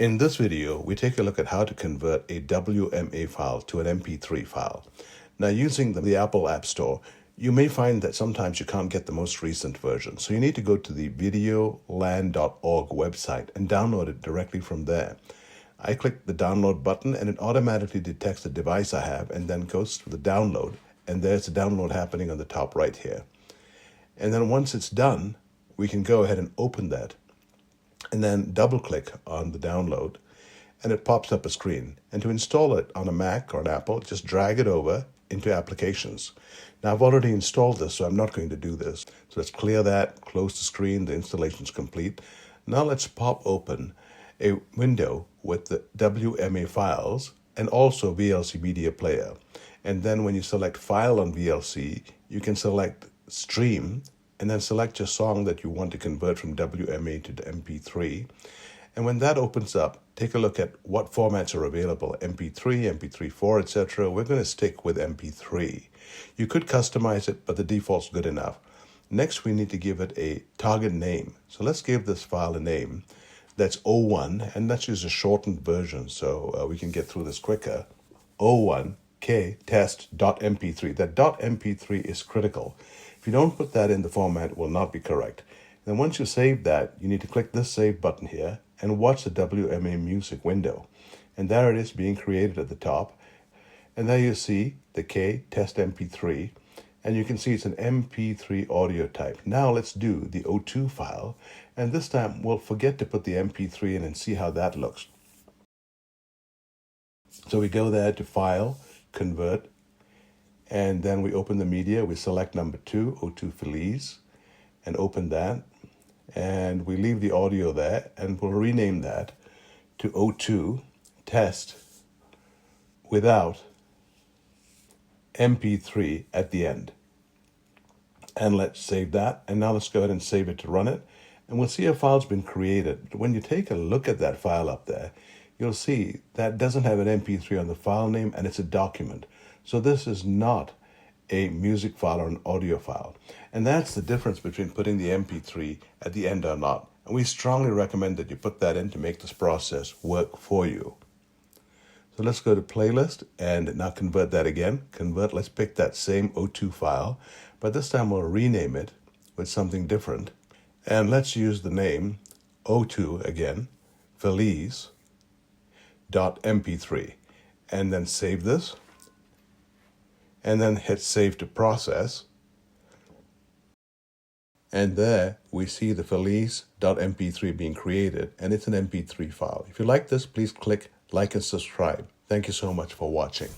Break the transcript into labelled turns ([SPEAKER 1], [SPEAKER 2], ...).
[SPEAKER 1] In this video, we take a look at how to convert a WMA file to an MP3 file. Now, using the Apple App Store, you may find that sometimes you can't get the most recent version. So you need to go to the videolan.org website and download it directly from there. I click the download button and it automatically detects the device I have and then goes to the download. And there's the download happening on the top right here. And then once it's done, we can go ahead and open that. And then double click on the download and it pops up a screen. And to install it on a Mac or an Apple, just drag it over into applications. Now I've already installed this, so I'm not going to do this. So let's clear that, close the screen, the installation is complete. Now let's pop open a window with the WMA files and also VLC Media Player. And then when you select File on VLC, you can select Stream and then select your song that you want to convert from WMA to the MP3. And when that opens up, take a look at what formats are available, MP3, MP3.4, etc. We're going to stick with MP3. You could customize it, but the default's good enough. Next, we need to give it a target name. So let's give this file a name that's 01, and let's use a shortened version so we can get through this quicker. 01k test.mp3. That .mp3 is critical. If you don't put that in, the format it will not be correct. Then once you save that, you need to click this Save button here and watch the WMA music window. And there it is being created at the top. And there you see the K test MP3. And you can see it's an MP3 audio type. Now let's do the O2 file. And this time we'll forget to put the MP3 in and see how that looks. So we go there to File, Convert. And then we open the media, we select number 2, O2 Feliz, and open that. And we leave the audio there, and we'll rename that to O2 Test without MP3 at the end. And let's save that. And now let's go ahead and save it to run it. And we'll see a file's been created. When you take a look at that file up there, you'll see that doesn't have an MP3 on the file name, and it's a document. So this is not a music file or an audio file. And that's the difference between putting the MP3 at the end or not. And we strongly recommend that you put that in to make this process work for you. So let's go to Playlist and now convert that again. Convert, let's pick that same O2 file, but this time we'll rename it with something different. And let's use the name O2 again, Feliz.mp3. And then save this. And then hit Save to Process. And there we see the Feliz.mp3 being created, and it's an MP3 file. If you like this, please click like and subscribe. Thank you so much for watching.